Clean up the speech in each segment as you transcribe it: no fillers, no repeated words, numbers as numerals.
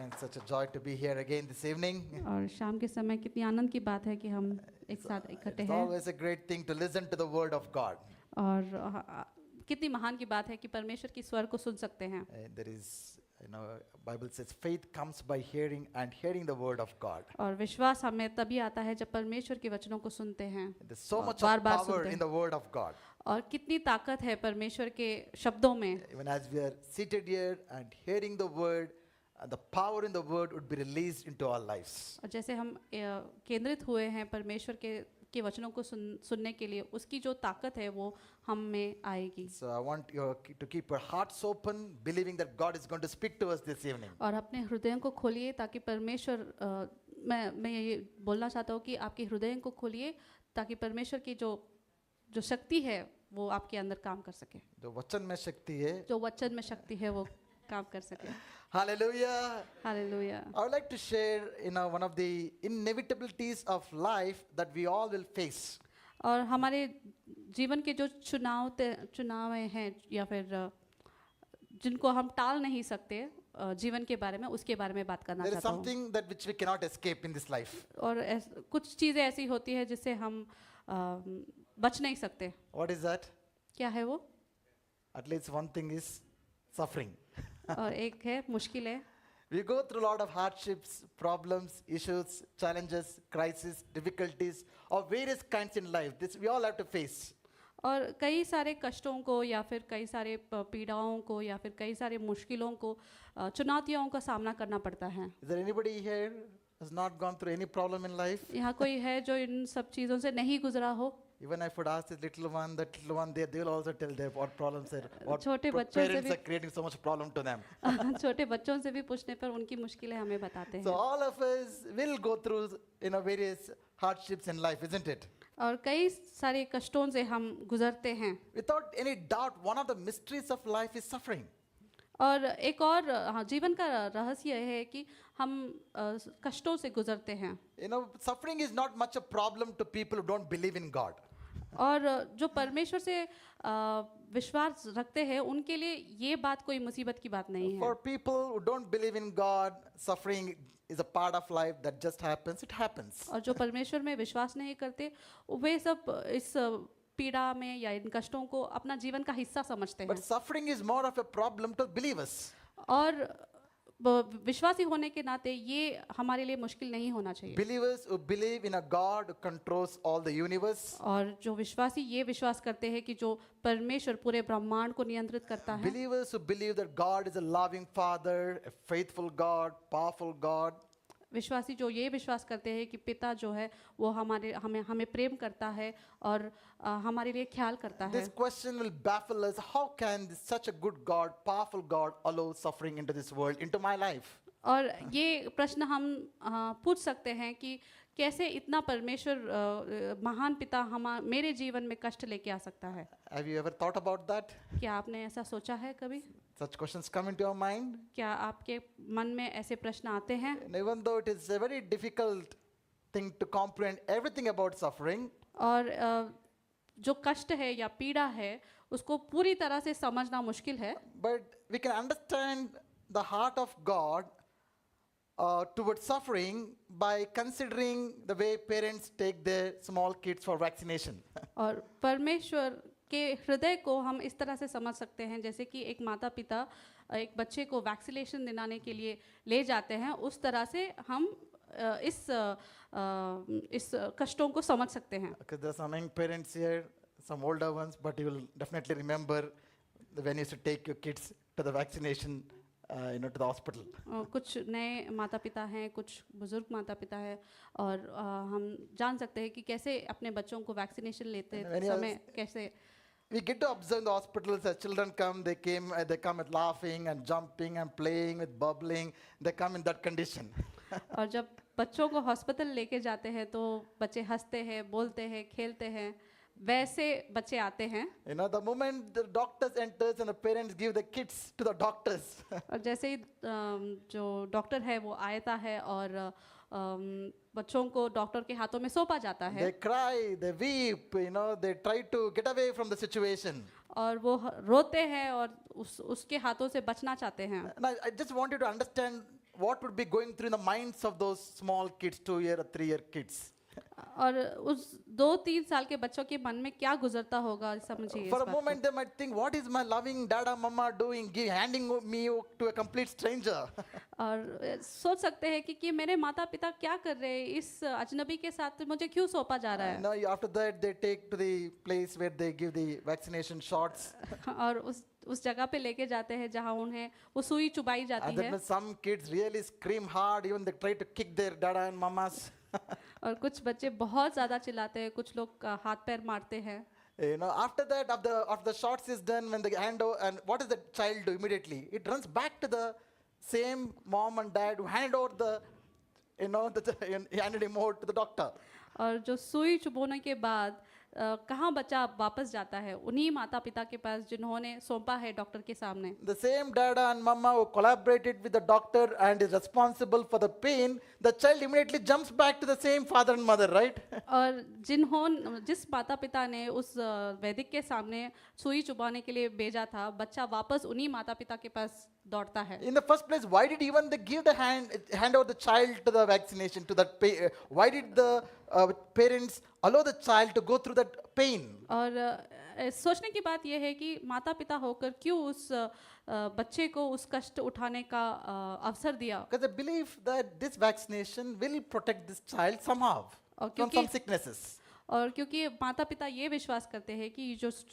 Amen. Such a joy to be here again this evening. और शाम के समय कितनी आनंद की बात है कि हम एक साथ इकट्ठे It's हैं always a great thing to listen to the word of God. और कितनी महान की बात है कि परमेश्वर की स्वर को सुन सकते हैं. There is, Bible says faith comes by hearing and hearing the word of God. और विश्वास हमें तभी आता है जब परमेश्वर के वचनों को सुनते हैं. There's so much bar of bar power सुनते in हैं. the word of God. और कितनी ताकत है परमेश्वर के शब्दों में. Even as we are seated here and hearing the word, the power in the word would be released into our lives. और जैसे हम केंद्रित हुए हैं परमेश्वर के वचनों को सुनने के लिए, उसकी जो ताकत है वो हम में आएगी. So I want you to keep your hearts open, believing that God is going to speak to us this evening. और अपने हृदयों को खोलिए ताकि परमेश्वर मैं ये बोलना चाहता हूँ कि आपके हृदयों को खोलिए ताकि परमेश्वर की जो शक्ति है वो आपके अंदर काम कर सके. जो वचन में शक्ति है, जो वचन में शक्ति है वो काम कर सके. Hallelujah. Hallelujah. I would like to share, one of the inevitabilities of life that we all will face. और हमारे जीवन के जो चुनाव हैं या फिर जिनको हम टाल नहीं सकते जीवन के बारे में, उसके बारे में बात करना There is चाहता हूँ. something that which we cannot escape in this life. और कुछ चीज़ें ऐसी होती है जिससे हम बच नहीं सकते. What is that? क्या है वो? At least one thing is suffering. और एक है मुश्किल है. We go through a lot of hardships, problems, issues, challenges, crises, difficulties of various kinds in life. This we all have to face. और कई सारे कष्टों को या फिर कई सारे पीड़ाओं को या फिर कई सारे मुश्किलों को चुनौतियों का सामना करना पड़ता है. Is there anybody here who has not gone through any problem in life? यहाँ कोई है जो इन सब चीज़ों से नहीं गुजरा हो? Even if I would ask this little one, that little one, they will also tell their what problems are, what छोटे बच्चों से parents भी are creating so much problem to them. छोटे बच्चों से भी पूछने पर उनकी मुश्किलें हमें बताते So हैं. all of us will go through, various hardships in life, isn't it? और कई सारे कष्टों से हम गुजरते हैं. Without any doubt, one of the mysteries of life is suffering. और एक और जीवन का रहस्य है कि हम कष्टों से गुजरते हैं. Suffering is not much a problem to people who don't believe in God. और जो परमेश्वर से विश्वास रखते हैं उनके लिए ये बात कोई मुसीबत की बात नहीं है. For people who don't believe in God, suffering is a part of life that just happens. It happens. और जो परमेश्वर में विश्वास नहीं करते वे सब इस पीड़ा में या इन कष्टों को अपना जीवन का हिस्सा समझते हैं. But suffering is more of a problem to believers. और विश्वासी होने के नाते ये हमारे लिए मुश्किल नहीं होना चाहिए. Believers who believe in a God who controls all the universe. और जो विश्वासी ये विश्वास करते हैं कि जो परमेश्वर पूरे ब्रह्मांड को नियंत्रित करता है. Believers who believe that God is a loving Father, a faithful God, powerful God. विश्वासी जो ये विश्वास करते हैं कि पिता जो है वो हमें प्रेम करता है और हमारे लिए ख्याल करता है. This question will baffle us. How can such a good God, powerful God, allow suffering into this world, into my life? और ये प्रश्न हम पूछ सकते हैं कि कैसे इतना परमेश्वर महान पिता मेरे जीवन में कष्ट लेके आ सकता है. Have you ever thought about that? क्या आपने ऐसा सोचा है कभी? Such questions come into your mind? क्या आपके मन में ऐसे प्रश्न आते हैं? And even though it is a very difficult thing to comprehend everything about suffering, और जो कष्ट है या पीड़ा है उसको पूरी तरह से समझना मुश्किल है. but we can understand the heart of God towards suffering by considering the way parents take their small kids for vaccination. और परमेश्वर के हृदय को हम इस तरह से समझ सकते हैं जैसे कि एक माता पिता एक बच्चे को वैक्सीनेशन दिलाने के लिए ले जाते हैं, उस तरह से हम इस कष्टों को समझ सकते हैं. Because there are some young parents here, some older ones, but you will definitely remember when you used to take your kids to the vaccination, to the hospital. कुछ नए माता पिता हैं, कुछ बुजुर्ग माता पिता हैं और हम जान सकते हैं कि कैसे अपने बच्चों को वैक्सीनेशन लेते समय कैसे. We get to observe in the hospitals as children come, they come with laughing and jumping and playing with bubbling. They come in that condition. और जब बच्चों को हॉस्पिटल लेके जाते हैं तो बच्चे हंसते हैं, बोलते हैं, खेलते हैं, वैसे बच्चे आते हैं. The moment the doctors enters and the parents give the kids to the doctors. और जैसे ही जो डॉक्टर है वो आता है और बच्चों को डॉक्टर के हाथों में सौंपा जाता है. They cry, they weep, they try to get away from the situation. और वो रोते हैं और उसके हाथों से बचना चाहते हैं. And I just want you to understand what would be going through in the minds of those small kids, 2-year or 3-year kids. और उस 2-3 साल के बच्चों के मन में क्या गुजरता होगा, समझिए इस For a बात को। moment, they might think, what is my loving dada, mama doing, handing me to a complete stranger? और सोच सकते हैं कि मेरे माता पिता क्या कर रहे हैं, इस अजनबी के साथ मुझे क्यों सौंपा जा रहा है। Now, after that, they take to the place where they give the vaccination shots. और उस जगह पे लेके जाते हैं जहाँ उन्हें वो सुई चुबाई जाती And then है। when some kids really scream hard, even they try to kick their dada and mamas. और कुछ बच्चे बहुत ज़्यादा चिल्लाते हैं, कुछ लोग हाथ पैर मारते हैं। You know, after that, after the shots is done, when the hand and what does the child do immediately? It runs back to the same mom and dad who hand over the, handed him over to the doctor. और जो सुई चुभोने के बाद कहाँ बच्चा वापस जाता है, उन्हीं माता पिता के पास जिन्होंने सौंपा है डॉक्टर के सामने। The same dada and mama who collaborated with the doctor and is responsible for the pain, the child immediately jumps back to the same father and mother, right? और जिस माता पिता ने उस वैदिक के सामने सुई चुबाने के लिए भेजा था, बच्चा वापस उन्हीं माता पिता के पास दौड़ता है। In the first place, why did even they give the hand over the child to the vaccination, to that why did the parents allow the child to go through that pain? और सोचने की बात यह है कि माता पिता होकर क्यों उस बच्चे को उस कष्ट उठाने का अवसर दिया। Because they believe that this vaccination will protect this child somehow और from some sicknesses. और क्योंकि माता पिता ये विश्वास करते हैं कि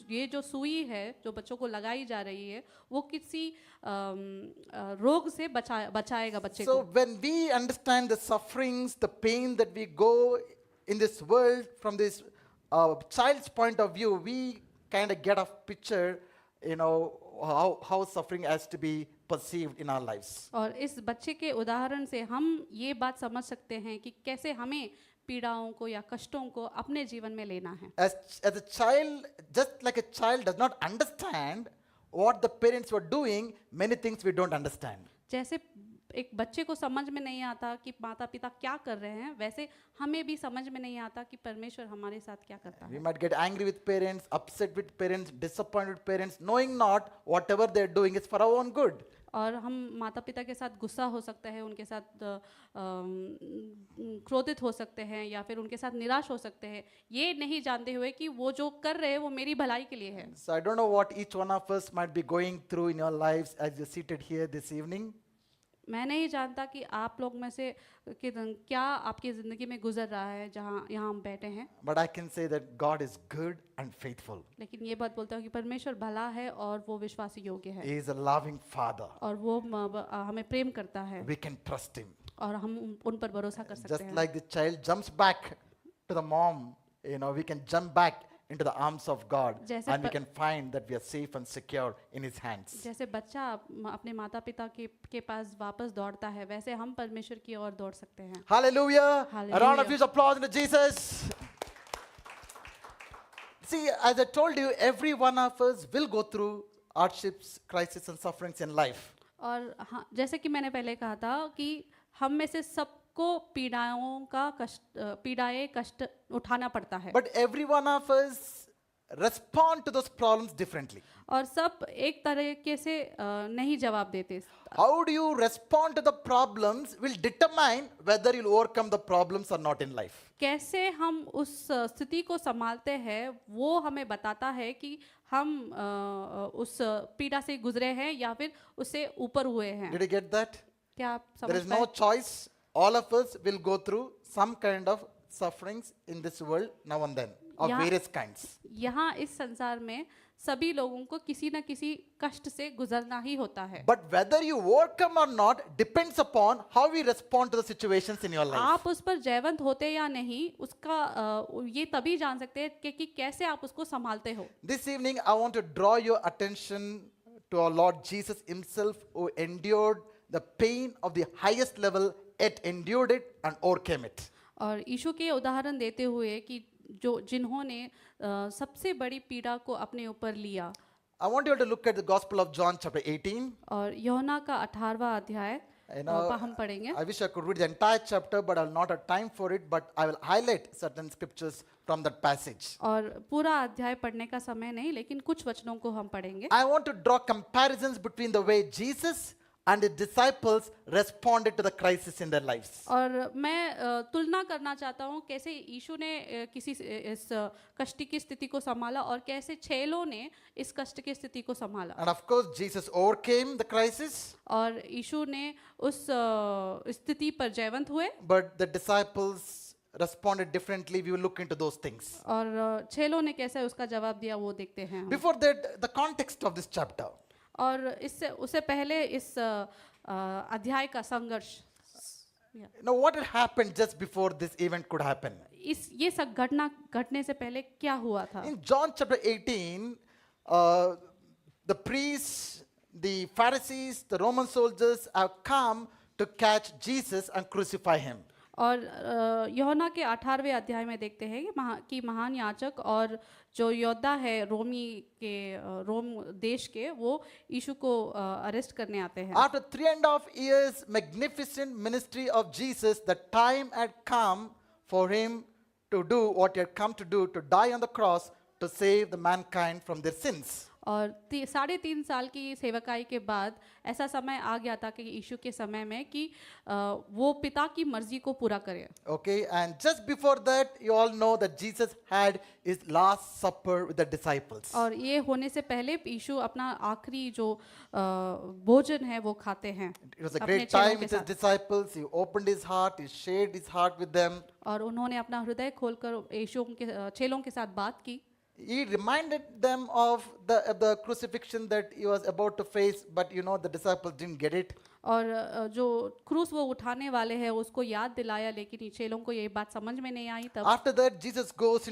ये जो सुई है जो बच्चों को लगाई जा रही है वो किसी रोग से बचाएगा बच्चे So को। when we understand the sufferings, the pain that we go in this world from this child's point of view, we kind of get a picture, how suffering has to be perceived in our lives. और इस बच्चे के उदाहरण से हम ये बात समझ सकते हैं कि कैसे हमें पीड़ाओं को या कष्टों को अपने जीवन में लेना है। As a child, just like a child does not understand what the parents were doing, many things we don't understand. जैसे एक बच्चे को समझ में नहीं आता कि माता पिता क्या कर रहे हैं, वैसे हमें भी समझ में नहीं आता कि परमेश्वर हमारे साथ क्या करता We है। might get angry with parents, upset with parents, disappointed with parents, knowing not whatever they're doing is for our own good. और हम माता पिता के साथ गुस्सा हो सकता है, उनके साथ क्रोधित हो सकते हैं या फिर उनके साथ निराश हो सकते हैं, ये नहीं जानते हुए कि वो जो कर रहे हैं वो मेरी भलाई के लिए है। So I don't know what each one of us might be going through in your lives as you're seated here this evening. मैं नहीं जानता कि आप लोग में से क्या आपकी ज़िंदगी में गुजर रहा है जहाँ यहाँ हम बैठे हैं, But I can say that God is good and faithful. लेकिन ये बात बोलता हूँ कि परमेश्वर भला है और वो विश्वास योग्य है He is a loving Father. और वो हमें प्रेम करता है We can trust Him. और हम उन पर भरोसा कर सकते Just हैं। like the child jumps back to the mom, we can jump back into the arms of God जैसे and we can find that we are safe and secure in His hands. जैसे बच्चा अपने माता पिता के पास वापस दौड़ता है, वैसे हम परमेश्वर की ओर दौड़ सकते हैं। Hallelujah. A round of Hallelujah. applause to Jesus. See, as I told you, every one of us will go through hardships, crises, and sufferings in life. और हाँ, जैसे कि मैंने पहले कहा था कि हम में से सबको पीड़ाएं कष्ट उठाना पड़ता है। But every one of us respond to those problems differently. और सब एक तरीके से नहीं जवाब देते। How do you respond to the problems will determine whether you'll overcome the problems or not in life. कैसे हम उस स्थिति को संभालते हैं वो हमें बताता है कि हम उस पीड़ा से गुजरे हैं या फिर उससे ऊपर हुए हैं। Did you get that? क्या आप There समझ is पाए? no choice. All of us will go through some kind of sufferings in this world now and then of Yeah. various kinds. यहाँ इस संसार में सभी लोगों को किसी न किसी कष्ट से गुजरना ही होता है। But whether you overcome or not depends upon how we respond to the situations in your life. आप उस पर जयवंत होते या नहीं उसका ये तभी जान सकते हैं कि कैसे आप उसको संभालते हो। This evening, I want to draw your attention to our Lord Jesus Himself, who endured the pain of the highest level, yet endured it and overcame it. और यीशु के उदाहरण देते हुए कि जिन्होंने सबसे बड़ी पीड़ा को अपने ऊपर लिया। I want you all to look at the Gospel of John, chapter 18. और यूहन्ना का 18वां अध्याय हम पढ़ेंगे। I wish I could read the entire chapter, but I will not have time for it. But I will highlight certain scriptures from that passage. और पूरा अध्याय पढ़ने का समय नहीं, लेकिन कुछ वचनों को हम पढ़ेंगे। I want to draw comparisons between the way Jesus and the disciples responded to the crisis in their lives. और मैं तुलना करना चाहता हूँ कैसे यीशु ने इस कष्ट की स्थिति को संभाला और कैसे चेलों ने इस कष्ट की स्थिति को संभाला। And of course, Jesus overcame the crisis, और यीशु ने उस स्थिति पर जयवंत हुए but the disciples responded differently. We will look into those things. और चेलों ने कैसे उसका जवाब दिया वो देखते हैं हम। Before that, the context of this chapter. और इससे उससे पहले इस अध्याय का संघर्ष, Now, what had happened just before this event could happen? ये सब घटना घटने से पहले क्या हुआ था? In John chapter 18, the priests, the Pharisees, the Roman soldiers have come to catch Jesus and crucify him. और यूहन्ना के 18वें अध्याय में देखते हैं कि महान याजक और जो योद्धा है रोम देश के वो यीशु को अरेस्ट करने आते हैं। After 3.5 years magnificent ministry of Jesus, the time had come for him to do what he had come to do, to die on the cross to save the mankind from their sins. और 3.5 साल की सेवकाई के बाद ऐसा समय आ गया था कि यीशु के समय में कि वो पिता की मर्जी को पूरा करे। Okay, and just before that, you all know that Jesus had his last supper with the disciples. और ये होने से पहले यीशु अपना आखिरी जो भोजन है वो खाते हैं। It was a अपने great चेलों time के with his साथ। disciples. He opened his heart, he shared his heart with them. और उन्होंने अपना हृदय खोलकर यीशु के चेलों के साथ बात की। He reminded them of the crucifixion that he was about to face, but you know the disciples didn't get it. और जो क्रूस वो उठाने वाले हैं उसको याद दिलाया, लेकिन चेलों को ये बात समझ में नहीं आई तब। After that, Jesus goes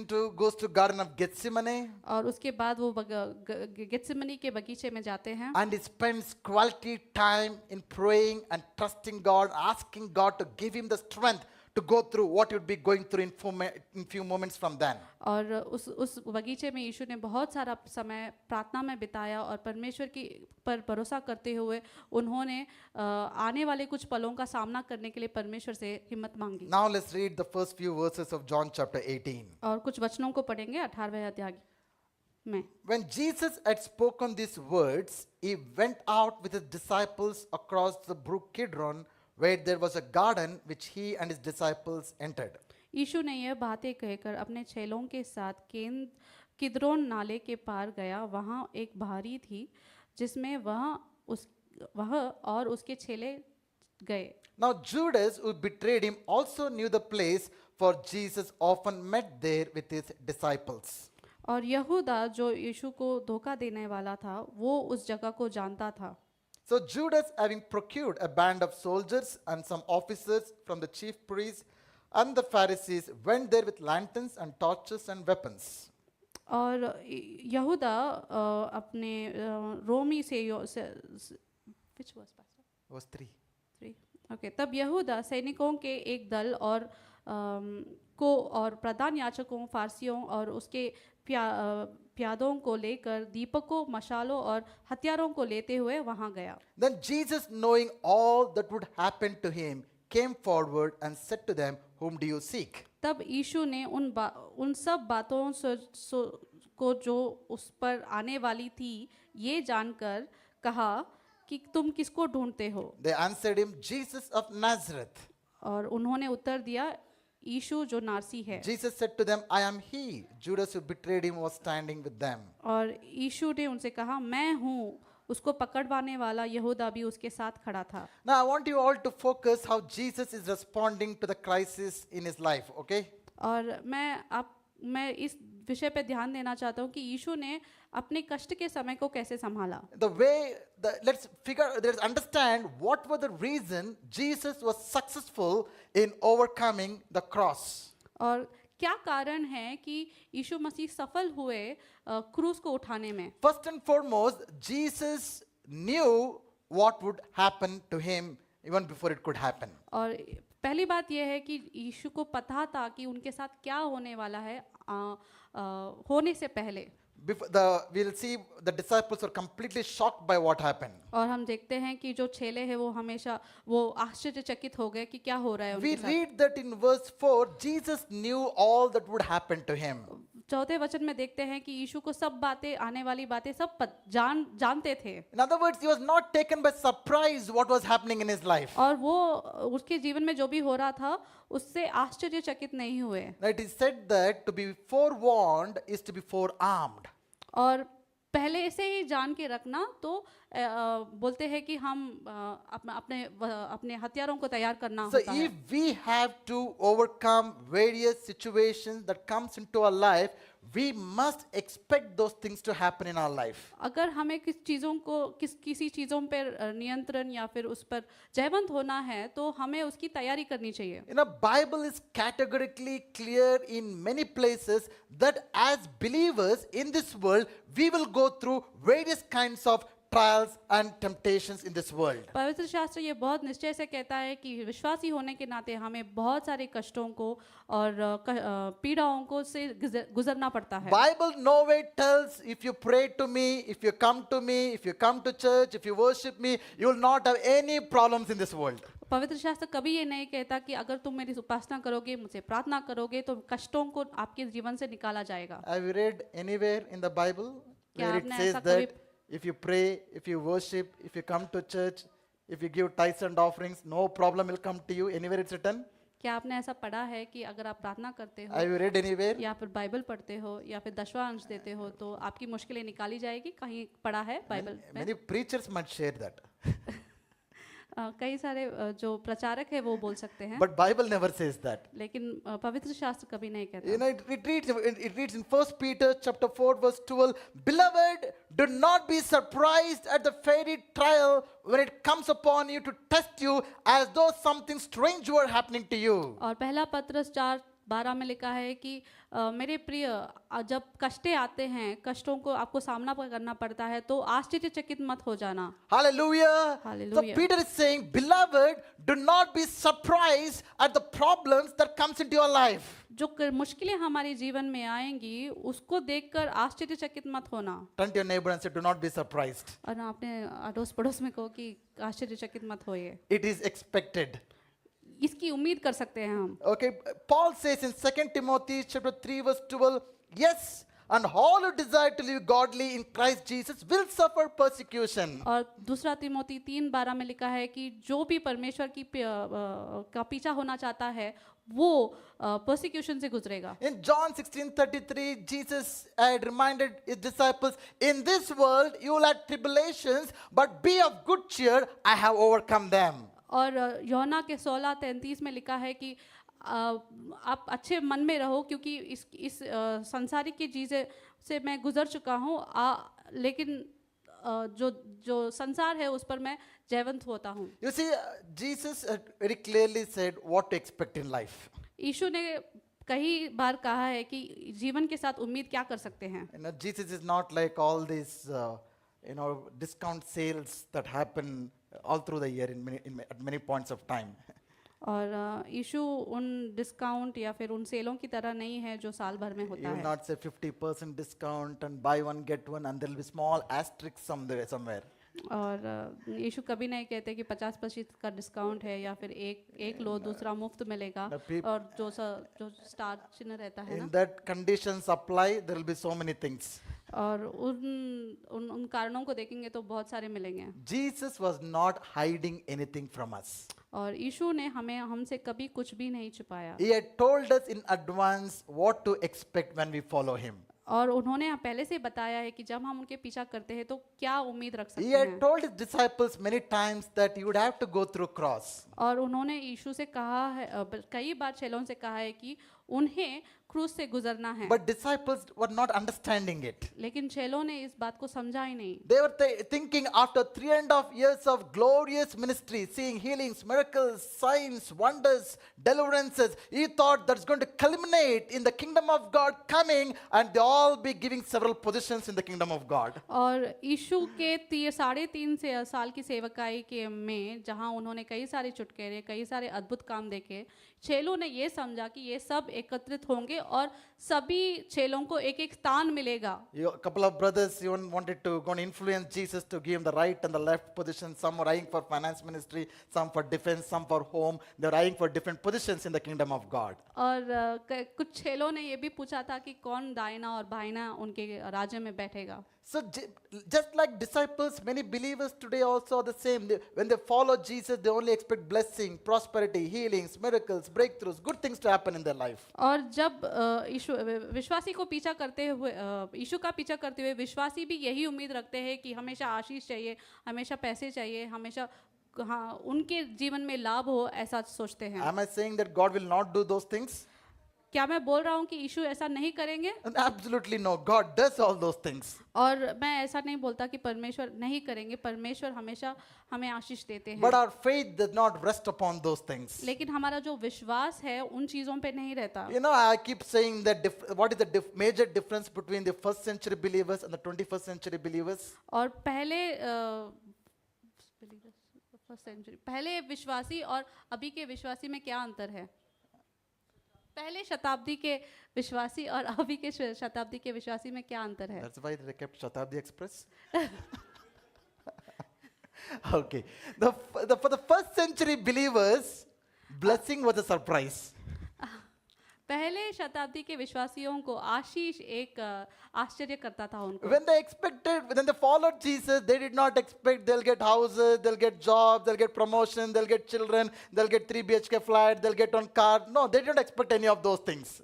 to Garden of Gethsemane, और उसके बाद वो गेत्सेमनी के बगीचे में जाते हैं and he spends quality time in praying and trusting God, asking God to give him the strength to go through what he would be going through in few moments from then. और उस बगीचे में यीशु ने बहुत सारा समय प्रार्थना में बिताया और परमेश्वर की पर भरोसा करते हुए उन्होंने आने वाले कुछ पलों का सामना करने के लिए परमेश्वर से हिम्मत मांगी। Now let's read the first few verses of John chapter 18. और कुछ वचनों को पढ़ेंगे 18वें अध्याय में। When Jesus had spoken these words, he went out with his disciples across the brook Kidron, where there was a garden which he and his disciples entered. यीशु ने यह बातें कहकर अपने चेलों के साथ किद्रोन नाले के पार गया। वहाँ एक बहारी थी जिसमें वह और उसके चेले गए। Now Judas, who betrayed him, also knew the place, for Jesus often met there with his disciples. और यहूदा जो यीशु को धोखा देने वाला था वो उस जगह को जानता था। So Judas, having procured a band of soldiers and some officers from the chief priests and the Pharisees, went there with lanterns and torches and weapons. और यहूदा अपने रोमी से which was pastor? Verse 3. 3 okay तब यहूदा सैनिकों के एक दल और प्रधान याजकों, फारसियों और उसके प्यादों को लेकर दीपकों, मशालों और हथियारों को लेते हुए वहां गया। Then Jesus, knowing all that would happen to him, came forward and said to them, "Whom do you seek?" तब यीशु ने उन सब बातों को जो उस पर आने वाली थी ये जानकर कहा कि तुम किसको ढूंढते हो? They answered him, "Jesus of Nazareth." और उन्होंने उत्तर दिया, यीशु जो नासरी है। Jesus said to them, "I am he." Judas, who betrayed him, was standing with them. और यीशु ने उनसे कहा, मैं हूँ। उसको पकड़वाने वाला यहूदा भी उसके साथ खड़ा था। Now I want you all to focus how Jesus is responding to the crisis in his life, okay? और मैं इस विषय पे ध्यान देना चाहता हूँ कि यीशु ने अपने कष्ट के समय को कैसे संभाला। Let's understand what was the reason Jesus was successful in overcoming the cross. और क्या कारण है कि यीशु मसीह सफल हुए क्रूस को उठाने में? First and foremost, Jesus knew what would happen to him even before it could happen. और पहली बात यह है कि यीशु को पता था कि उनके साथ क्या होने वाला है होने से पहले। We'll see the disciples were completely shocked by what happened. और हम देखते हैं कि जो चेले हैं वो हमेशा वो आश्चर्यचकित हो गए कि क्या हो रहा है उनके We साथ। read that in verse 4, Jesus knew all that would happen to him. चौथे वचन में देखते हैं कि यीशु को सब बातें, आने वाली बातें सब जानते थे, In other words, he was not taken by surprise what was happening in his life. और वो उसके जीवन में जो भी हो रहा था उससे आश्चर्यचकित नहीं हुए। It is said that to be forewarned is to be forearmed. और पहले से ही जान के रखना तो बोलते हैं कि हम अपने हथियारों को तैयार करना So होता है। if we have to overcome various situations that comes into our life, we must expect those things to happen in our life. अगर हमें किसी चीज़ों पर नियंत्रण या फिर उस पर जयवंत होना है तो हमें उसकी तैयारी करनी चाहिए। You know, Bible is categorically clear in many places that as believers in this world, we will go through various kinds of trials and temptations in this world. पवित्र शास्त्र ये बहुत निश्चय से कहता है कि विश्वासी होने के नाते हमें बहुत सारे कष्टों को और पीड़ाओं को से गुजरना पड़ता है। Bible nowhere tells if you pray to me, if you come to me, if you come to church, if you worship me, you will not have any problems in this world. पवित्र शास्त्र कभी ये नहीं कहता कि अगर तुम मेरी उपासना करोगे, मुझसे प्रार्थना करोगे तो कष्टों को आपके जीवन से निकाला जाएगा। Have you read anywhere in the Bible क्या where it आपने says ऐसा that कभी- if you pray, if you worship, if you come to church, if you give tithes and offerings, no problem will come to you? Anywhere it's written? क्या आपने ऐसा पढ़ा है कि अगर आप प्रार्थना करते हो Have you read anywhere? या फिर बाइबल पढ़ते हो या फिर दशवां अंश देते हो तो आपकी मुश्किलें निकाली जाएगी? कहीं पढ़ा है बाइबल में? Many preachers might share that. कई सारे जो प्रचारक है वो बोल सकते हैं, But Bible never says that. लेकिन पवित्र शास्त्र कभी नहीं कहता। You know, it reads in 1 Peter chapter 4 verse 12, Beloved, do not be surprised at the fiery trial when it comes upon you to test you as though something strange were happening to you. और पहला पत्रस 4:12 में लिखा है कि मेरे प्रिय, जब कष्टें आते हैं, कष्टों को आपको सामना करना पड़ता है तो आश्चर्यचकित मत हो जाना। Hallelujah. Hallelujah. So Peter is saying, Beloved, do not be surprised at the problems that comes into your life. जो मुश्किलें हमारे जीवन में आएंगी उसको देखकर आश्चर्यचकित मत होना। Turn to your neighbor and say, do not be surprised. और ना अपने अड़ोस पड़ोस में कहो कि आश्चर्यचकित मत होइए, It is expected. इसकी उम्मीद कर सकते हैं हम। Okay, Paul says in 2 Timothy chapter 3 verse 12, yes, and all who desire to live godly in Christ Jesus will suffer persecution. और दूसरा तिमोथी 3:12 में लिखा है कि जो भी परमेश्वर का पीछा होना चाहता है वो परसिक्यूशन से गुजरेगा। In John 16:33, Jesus had reminded his disciples, in this world you will have tribulations, but be of good cheer, I have overcome them. और यूहन्ना के 16:33 में लिखा है कि आप अच्छे मन में रहो क्योंकि इस संसारिक की चीज़ें से मैं गुजर चुका हूँ, लेकिन जो संसार है उस पर मैं जयवंत होता हूँ। You see, Jesus very clearly said what to expect in life. यीशु ने कई बार कहा है कि जीवन के साथ उम्मीद क्या कर सकते हैं। You know, Jesus is not like all these, discount sales that happen all through the year at many points of time. और यीशु उन डिस्काउंट या फिर उन सेलों की तरह नहीं है जो साल भर में You होता will है। not say 50% discount and buy one get one and there will be small asterisk somewhere. और यीशु कभी नहीं कहते कि 50% का डिस्काउंट है या फिर एक लो दूसरा मुफ्त मिलेगा, और जो स्टार चिन्ह रहता है In ना, that conditions apply, there will be so many things. और उन कारणों को देखेंगे तो बहुत सारे मिलेंगे। Jesus was not hiding anything from us. और यीशु ने हमसे कभी कुछ भी नहीं छुपाया, He had told us in advance what to expect when we follow him. और उन्होंने पहले से बताया है कि जब हम उनके पीछा करते हैं तो क्या उम्मीद रख He सकते had हैं। told his disciples many times that he would have to go through cross. और उन्होंने यीशु से कहा है, कई बार चेलों से कहा है कि उन्हें क्रूस से गुजरना है, But disciples were not understanding it. लेकिन चेलों ने इस बात को समझा ही नहीं। They were thinking after 3.5 years of glorious ministry, seeing healings, miracles, signs, wonders, deliverances, he thought that's going to culminate in the kingdom of God coming and they all be giving several positions in the kingdom of God. और यीशु के 3.5 साल की सेवकाई के में जहाँ उन्होंने कई सारे चुटकुले, कई सारे अद्भुत काम देखे, चेलों ने ये समझा कि ये सब एकत्रित होंगे और सभी चेलों को एक एक स्थान मिलेगा। A couple of brothers even wanted to go and influence Jesus to give him the right and the left position. Some were eyeing for finance ministry, some for defense, some for home. They were eyeing for different positions in the kingdom of God. और कुछ चेलों ने ये भी पूछा था कि कौन दाहिना और बाहिना उनके राज्य में बैठेगा। So just like disciples, many believers today also are the same. When they follow Jesus, they only expect blessing, prosperity, healings, miracles, breakthroughs, good things to happen in their life. और जब यीशु विश्वासी को पीछा करते हुए यीशु का पीछा करते हुए विश्वासी भी यही उम्मीद रखते हैं कि हमेशा आशीष चाहिए, हमेशा पैसे चाहिए, हमेशा हाँ उनके जीवन में लाभ हो, ऐसा सोचते हैं। Am I saying that God will not do those things? क्या मैं बोल रहा हूँ कि यीशु ऐसा नहीं करेंगे? Absolutely no. God does all those things. और मैं ऐसा नहीं बोलता कि परमेश्वर नहीं करेंगे, परमेश्वर हमेशा हमें आशीष देते हैं। But our faith does not rest upon those things. लेकिन हमारा जो विश्वास है उन चीजों पे नहीं रहता। You know, I keep saying that what is the major difference between the first century believers and the 21st century believers? और पहले विश्वासी और अभी के विश्वासी में क्या अंतर है? पहले शताब्दी के विश्वासी और अभी के शताब्दी के विश्वासी में क्या अंतर है? That's why they kept Shatabdi Express. Okay. For the first century believers, blessing was a surprise. पहले शताब्दी के विश्वासियों को आशीष एक आश्चर्य करता था उनको। When they followed Jesus, they did not expect they'll get houses, they'll get jobs, they'll get promotion, they'll get children, they'll get 3 BHK flat, they'll get on car. No, they didn't expect any of those things.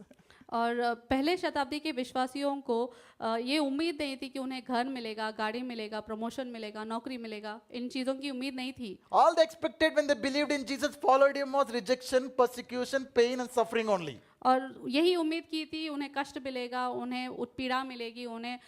और पहले शताब्दी के विश्वासियों को ये उम्मीद नहीं थी कि उन्हें घर मिलेगा, गाड़ी मिलेगा, प्रमोशन मिलेगा, नौकरी मिलेगा, इन चीज़ों की उम्मीद नहीं थी। All they expected when they believed in Jesus, followed him, was rejection, persecution, pain and suffering only. और यही उम्मीद की थी उन्हें कष्ट मिलेगा, उन्हें उत्पीड़ा मिलेगी, उन्हें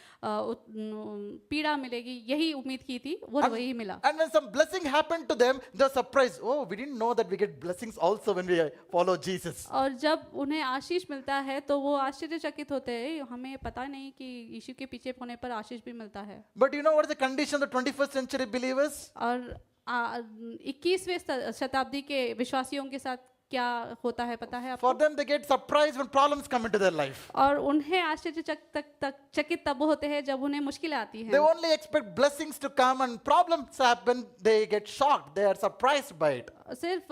पीड़ा मिलेगी, यही उम्मीद की थी, वो वही मिला। And when some blessing happened to them, they were surprised. Oh, we didn't know that we get blessings also when we follow Jesus. और जब उन्हें आशीष मिलता है तो वो आश्चर्यचकित होते हैं, हमें पता नहीं कि यीशु के पीछे होने पर आशीष भी मिलता है। But you know what is the condition of the 21st century believers? और 21वें शताब्दी के विश्वासियों के साथ क्या होता है पता है For आपको? them, they get surprised when problems come into their life. और उन्हें आश्चर्यचकित तब होते हैं जब उन्हें मुश्किलें आती They हैं। only expect blessings to come and problems happen. They get shocked. They are surprised by it. सिर्फ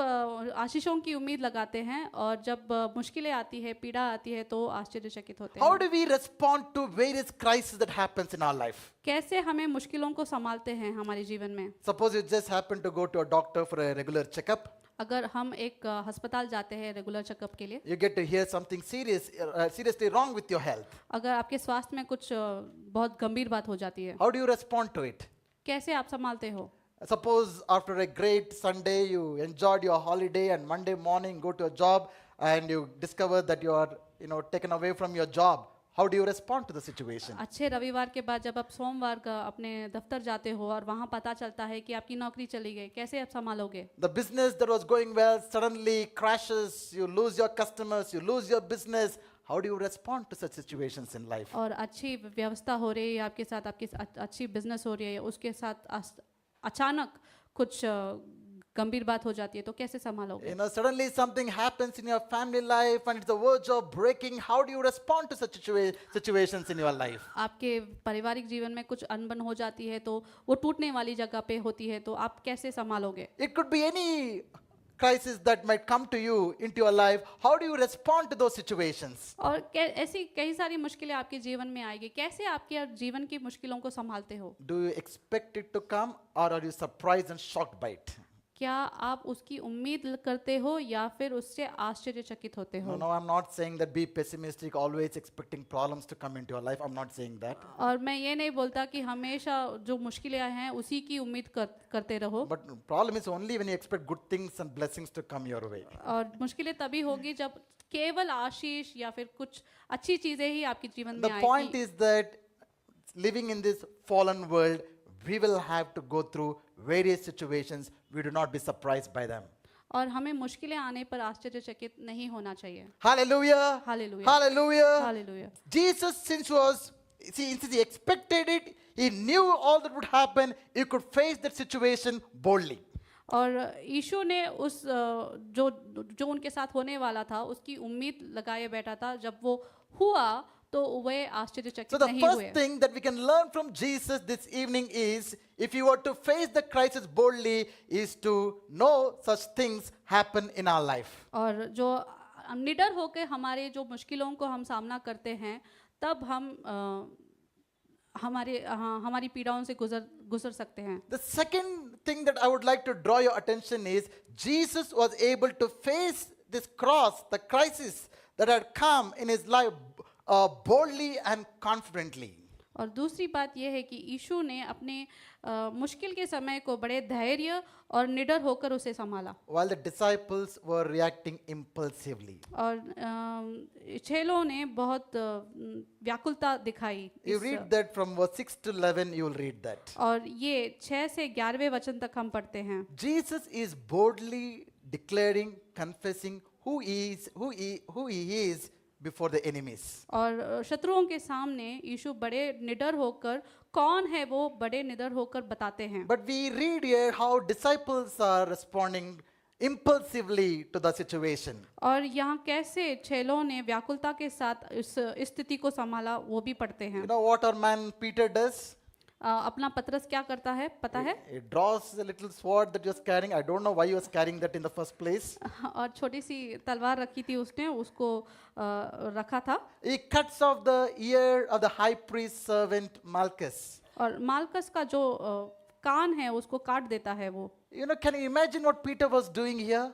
आशीषों की उम्मीद लगाते हैं और जब मुश्किलें आती है, पीड़ा आती है तो आश्चर्यचकित होते How हैं। do we respond to various crises that happens in our life? कैसे हमें मुश्किलों को संभालते हैं हमारे जीवन में? Suppose you just happen to go to a doctor for a regular checkup. अगर हम एक अस्पताल जाते हैं रेगुलर चेकअप के लिए, You get to hear something seriously wrong with your health. अगर आपके स्वास्थ्य में कुछ बहुत गंभीर बात हो जाती है, How do you respond to it? कैसे आप संभालते हो? Suppose after a great Sunday, you enjoyed your holiday and Monday morning go to a job and you discover that you are, taken away from your job. How do you respond to the situation? अच्छे रविवार के बाद जब आप सोमवार का अपने दफ्तर जाते हो और वहाँ पता चलता है कि आपकी नौकरी चली गई, कैसे आप संभालोगे? The business that was going well suddenly crashes, you lose your customers, you lose your business. How do you respond to such situations in life? और अच्छी व्यवस्था हो रही है आपके साथ, आपकी अच्छी बिजनेस हो रही है, उसके साथ अचानक कुछ गंभीर बात हो जाती है तो कैसे संभालोगे? Suddenly something happens in your family life and it's the verge of breaking. How do you respond to such situations in your life? आपके पारिवारिक जीवन में कुछ अनबन हो जाती है तो वो टूटने वाली जगह पे होती है तो आप कैसे संभालोगे? It could be any crisis that might come to you into your life. How do you respond to those situations? और ऐसी कई सारी मुश्किलें आपके जीवन में आएगी, कैसे आपके जीवन की मुश्किलों को संभालते हो? Do you expect it to come or are you surprised and shocked by it? क्या आप उसकी उम्मीद करते हो या फिर उससे आश्चर्यचकित होते हो? No, I'm not saying that be pessimistic, always expecting problems to come into your life. I'm not saying that. और मैं ये नहीं बोलता कि हमेशा जो मुश्किलें हैं उसी की उम्मीद करते रहो। But problem is only when you expect good things and blessings to come your way. और मुश्किलें तभी होगी जब केवल आशीष या फिर कुछ अच्छी चीजें ही आपके जीवन में The point आएगी। is that living in this fallen world, we will have to go through various situations. We do not be surprised by them. और हमें मुश्किलें आने पर आश्चर्यचकित नहीं होना चाहिए। Hallelujah. Hallelujah. Hallelujah. Hallelujah. Jesus, since he expected it, he knew all that would happen, he could face that situation boldly. और यीशु ने उस जो जो उनके साथ होने वाला था उसकी उम्मीद लगाए बैठा था, जब वो हुआ तो वे So आश्चर्यचकित the नहीं first हुए। thing that we can learn from Jesus this evening is, if you were to face the crisis boldly, is to know such things happen in our life. और जो निडर होकर हमारे जो मुश्किलों को हम सामना करते हैं, तब हम हमारी पीड़ाओं से गुजर सकते हैं। The second thing that I would like to draw your attention is, Jesus was able to face this cross, the crisis that had come in his life, boldly and confidently. और दूसरी बात यह है कि यीशु ने अपने मुश्किल के समय को बड़े धैर्य और निडर होकर उसे संभाला, While the disciples were reacting impulsively. और चेलों ने बहुत व्याकुलता दिखाई। You read that from verse 6 to 11, you will read that. और ये 6 से 11वें वचन तक हम पढ़ते हैं। Jesus is boldly declaring, confessing who he is before the enemies. और शत्रुओं के सामने यीशु बड़े निडर होकर कौन है वो बड़े निडर होकर बताते हैं। But we read here how disciples are responding impulsively to the situation. और यहाँ कैसे चेलों ने व्याकुलता के साथ इस स्थिति को संभाला वो भी पढ़ते हैं। You know what our man Peter does? अपना पतरस क्या करता है पता है? He draws a little sword that he was carrying. I don't know why he was carrying that in the first place. और छोटी सी तलवार रखी थी उसने, उसको रखा था। He cuts off the ear of the high priest servant Malchus. और मालकस का जो कान है उसको काट देता है वो। You know, can you imagine what Peter was doing here?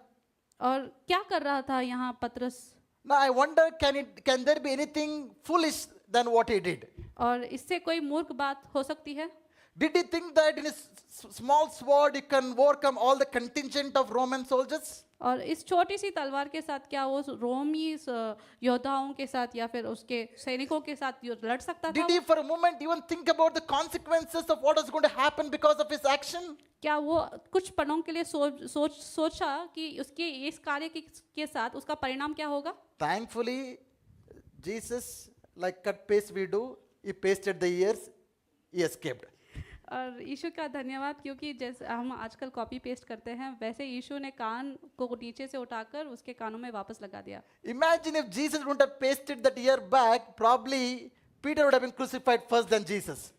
और क्या कर रहा था यहाँ पतरस? Now I wonder, can there be anything foolish than what he did? और इससे कोई मूर्ख बात हो सकती है? Did he think that in his small sword he can overcome all the contingent of Roman soldiers? और इस छोटी सी तलवार के साथ क्या वो रोमी योद्धाओं के साथ या फिर उसके सैनिकों के साथ लड़ सकता था? Did he for a moment even think about the consequences of what is going to happen because of his action? क्या वो कुछ पलों के लिए सोचा कि उसके इस कार्य के साथ उसका परिणाम क्या होगा? Thankfully, Jesus, like cut paste we do, he pasted the ears, he escaped. और यीशु का धन्यवाद, क्योंकि जैसे हम आजकल कॉपी पेस्ट करते हैं वैसे यीशु ने कान को नीचे से उठाकर उसके कानों में वापस लगा दिया। Imagine if Jesus wouldn't have pasted that ear back, probably Peter would have been crucified first than Jesus.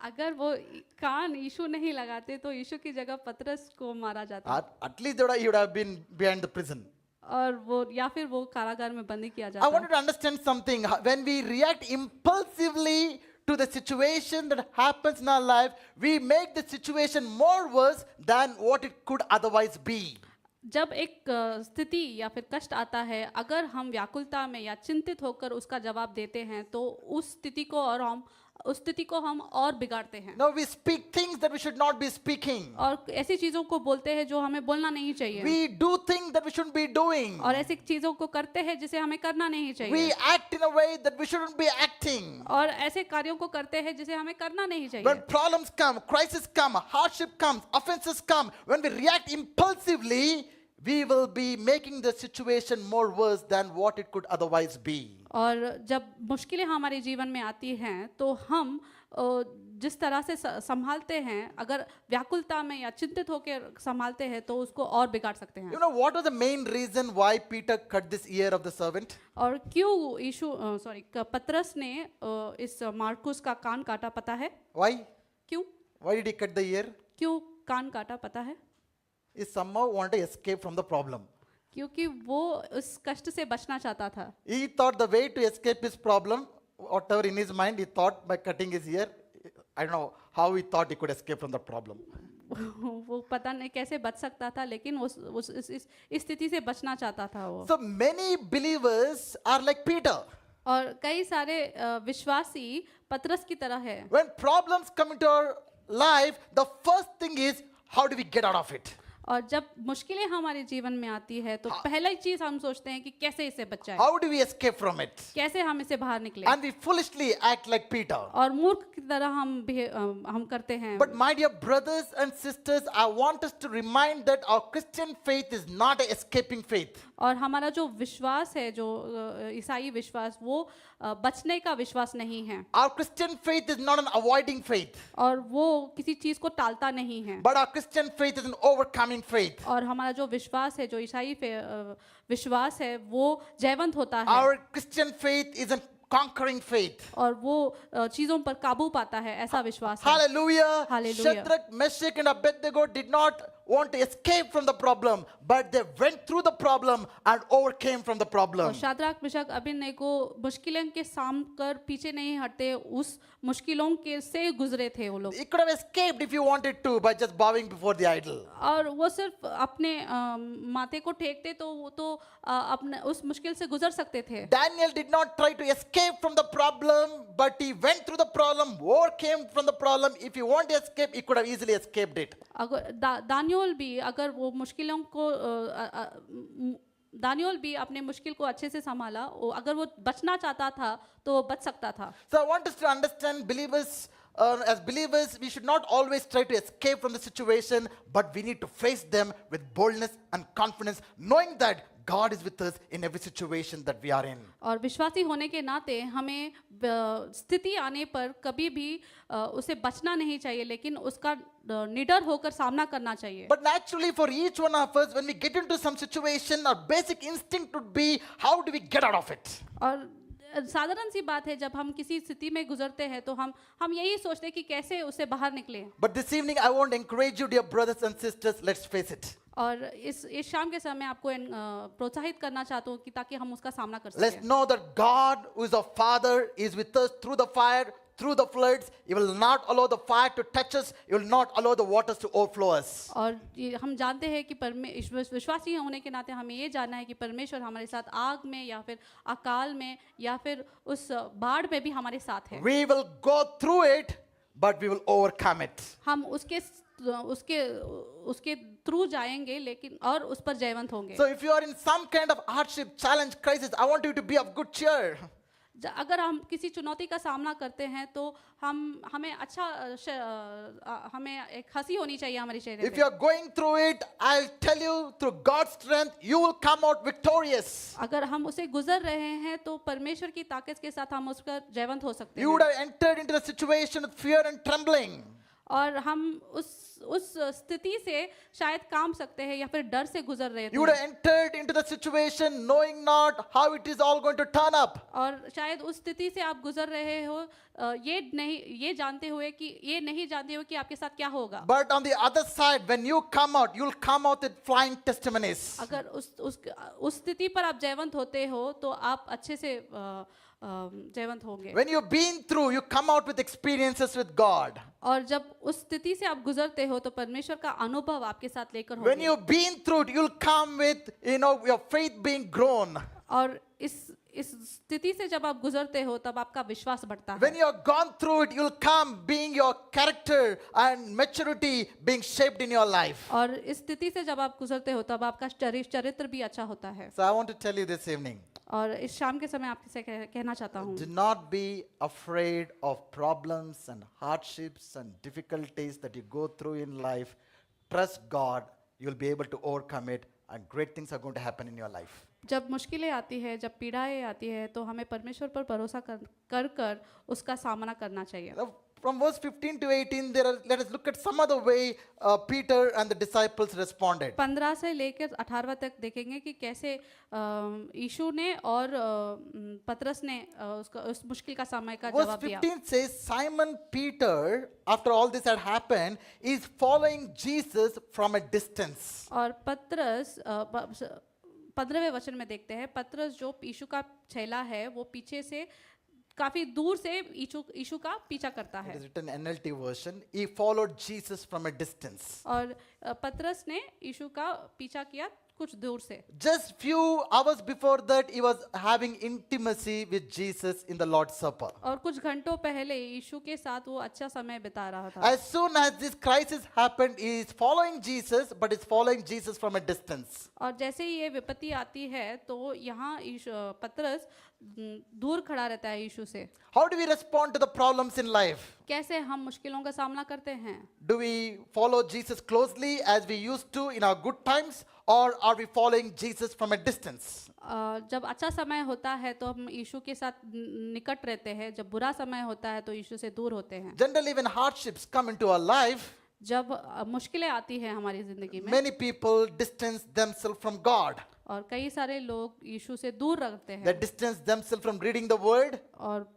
अगर वो कान यीशु नहीं लगाते तो यीशु की जगह पतरस को मारा जाता, At least he would have been behind the prison. और वो या फिर वो कारागार में बंदी किया I want जाता। you to understand something. When we react impulsively to the situation that happens in our life, we make the situation more worse than what it could otherwise be. जब एक स्थिति या फिर कष्ट आता है, अगर हम व्याकुलता में या चिंतित होकर उसका जवाब देते हैं तो उस स्थिति को हम और बिगाड़ते हैं। Now we speak things that we should not be speaking. और ऐसी चीजों को बोलते हैं जो हमें बोलना नहीं चाहिए। We do things that we shouldn't be doing. और ऐसी चीजों को करते हैं जिसे हमें करना नहीं We चाहिए। act in a way that we shouldn't be acting. और ऐसे कार्यों को करते हैं जिसे हमें करना नहीं चाहिए। When problems come, crisis come, hardship comes, offenses come, when we react impulsively, we will be making the situation more worse than what it could otherwise be. और जब मुश्किलें हमारे जीवन में आती हैं तो हम जिस तरह से संभालते हैं, अगर व्याकुलता में या चिंतित होकर संभालते हैं तो उसको और बिगाड़ सकते हैं। You know what was the main reason why Peter cut this ear of the servant? और क्यों पतरस ने इस मार्कुस का कान काटा पता है? Why? क्यों? Why did he cut the ear? क्यों कान काटा पता है? He somehow wanted to escape from the problem. क्योंकि वो उस कष्ट से बचना चाहता था। He thought the way to escape his problem, whatever in his mind, he thought by cutting his ear, I don't know how he thought he could escape from the problem. वो पता नहीं कैसे बच सकता था, लेकिन इस स्थिति से बचना चाहता था वो। So many believers are like Peter. और कई सारे विश्वासी पतरस की तरह है। When problems come into our life, the first thing is, how do we get out of it? और जब मुश्किलें हमारे जीवन में आती है तो पहला ही चीज हम सोचते हैं कि कैसे इससे बचाएं, How do we escape from it? कैसे हम इससे बाहर निकले, And we foolishly act like Peter. और मूर्ख की तरह हम करते हैं। But my dear brothers and sisters, I want us to remind that our Christian faith is not an escaping faith. और हमारा जो विश्वास है, जो ईसाई विश्वास, वो बचने का विश्वास नहीं है, Our Christian faith is not an avoiding faith, और वो किसी चीज को टालता नहीं है। but our Christian faith is an overcoming faith. और हमारा जो विश्वास है, जो ईसाई विश्वास है, वो जयवंत होता है, Our Christian faith is a conquering faith. और वो चीजों पर काबू पाता है, ऐसा विश्वास है। Hallelujah. Hallelujah. Shadrach, Meshach, and Abednego did not want to escape from the problem, but they went through the problem and overcame from the और problem. शाद्राक, मिशक, अबेदnego मुश्किलों के सामने कर पीछे नहीं हटते, उस मुश्किलों के से गुजरे थे वो लोग, You could have escaped if you wanted to by just bowing before the idol. और वो सिर्फ अपने माथे को टेकते तो वो तो अपने उस मुश्किल से गुजर सकते थे। Daniel did not try to escape from the problem, but he went through the problem, overcame from the problem. If he wanted to escape, he could have easily escaped it. अगर दानियोल भी अगर वो मुश्किलों को दानियोल भी अपने मुश्किल को अच्छे से संभाला, अगर वो बचना चाहता था तो वो बच सकता था। So I want us to understand, believers, as believers, we should not always try to escape from the situation, but we need to face them with boldness and confidence, knowing that God is with us in every situation that we are in. और विश्वासी होने के नाते हमें स्थिति आने पर कभी भी उसे बचना नहीं चाहिए, लेकिन उसका निडर होकर सामना करना चाहिए। But naturally, for each one of us, when we get into some situation, our basic instinct would be, how do we get out of it? और साधारण सी बात है, जब हम किसी स्थिति में गुजरते हैं तो हम यही सोचते हैं कि कैसे उससे बाहर निकले। But this evening, I want to encourage you, dear brothers and sisters, let's face it. और इस शाम के समय आपको प्रोत्साहित करना चाहता हूँ कि ताकि हम उसका सामना कर Let's सकें। know that God, who is our Father, is with us through the fire, through the floods. He will not allow the fire to touch us. He will not allow the waters to overflow us. और हम जानते हैं कि विश्वासी होने के नाते हमें ये जानना है कि परमेश्वर हमारे साथ आग में या फिर अकाल में या फिर उस बाढ़ में भी हमारे साथ है। We will go through it, but we will overcome it. हम उसके थ्रू जाएंगे, लेकिन और उस पर जयवंत होंगे। So if you are in some kind of hardship, challenge, crisis, I want you to be of good cheer. अगर हम किसी चुनौती का सामना करते हैं तो हमें एक हंसी होनी चाहिए हमारे चेहरे If पे। you are going through it, I'll tell you, through God's strength, you will come out victorious. अगर हम उसे गुजर रहे हैं तो परमेश्वर की ताकत के साथ हम उसका जयवंत हो सकते You would हैं, have entered into the situation with fear and trembling. और हम उस स्थिति से शायद काम सकते हैं या फिर डर से गुजर रहे You would have थे, entered into the situation knowing not how it is all going to turn up. और शायद उस स्थिति से आप गुजर रहे हो ये नहीं जानते हुए कि आपके साथ क्या होगा। But on the other side, when you come out, you'll come out with flying testimonies. अगर उस स्थिति पर आप जयवंत होते हो तो आप अच्छे से जयवंत होंगे। When you've been through, you come out with experiences with God. और जब उस स्थिति से आप गुजरते हो तो परमेश्वर का अनुभव आपके साथ लेकर When होंगे, you've been through it, you'll come with, your faith being grown. और इस स्थिति से जब आप गुजरते हो तब आपका विश्वास बढ़ता है। When you have gone through it, you'll come being your character and maturity being shaped in your life. और इस स्थिति से जब आप गुजरते हो तब आपका चरित्र भी अच्छा होता है। So I want to tell you this evening, और इस शाम के समय आपसे कहना चाहता हूँ, do not be afraid of problems and hardships and difficulties that you go through in life. Trust God, you'll be able to overcome it, and great things are going to happen in your life. जब मुश्किलें आती है, जब पीड़ाएं आती है तो हमें परमेश्वर पर भरोसा कर उसका सामना करना चाहिए। Now, from verse 15 to 18, let us look at some other way Peter and the disciples responded. 15 से लेकर 18 तक देखेंगे कि कैसे यीशु ने और पतरस ने उस मुश्किल का समय का Verse जवाब दिया। 15 says, Simon Peter, after all this had happened, is following Jesus from a distance. और पतरस 15वें वचन में देखते हैं, पतरस जो यीशु का चेला है वो पीछे से काफी दूर से यीशु का पीछा करता It है। is written NLT version. He followed Jesus from a distance. और पतरस ने यीशु का पीछा किया कुछ दूर से। Just few hours before that, he was having intimacy with Jesus in the Lord's Supper. और कुछ घंटों पहले यीशु के साथ वो अच्छा समय बिता रहा था। As soon as this crisis happened, he is following Jesus, but is following Jesus from a distance. और जैसे ही ये विपत्ति आती है तो यहाँ पतरस दूर खड़ा रहता है यीशु से। How do we respond to the problems in life? कैसे हम मुश्किलों का सामना करते हैं? Do we follow Jesus closely as we used to in our good times, or are we following Jesus from a distance? जब अच्छा समय होता है तो हम यीशु के साथ निकट रहते हैं, जब बुरा समय होता है तो यीशु से दूर होते हैं। Generally, when hardships come into our life, जब मुश्किलें आती हैं हमारी जिंदगी में, many people distance themselves from God. और कई सारे लोग यीशु से दूर रखते They हैं distance themselves from reading the word. और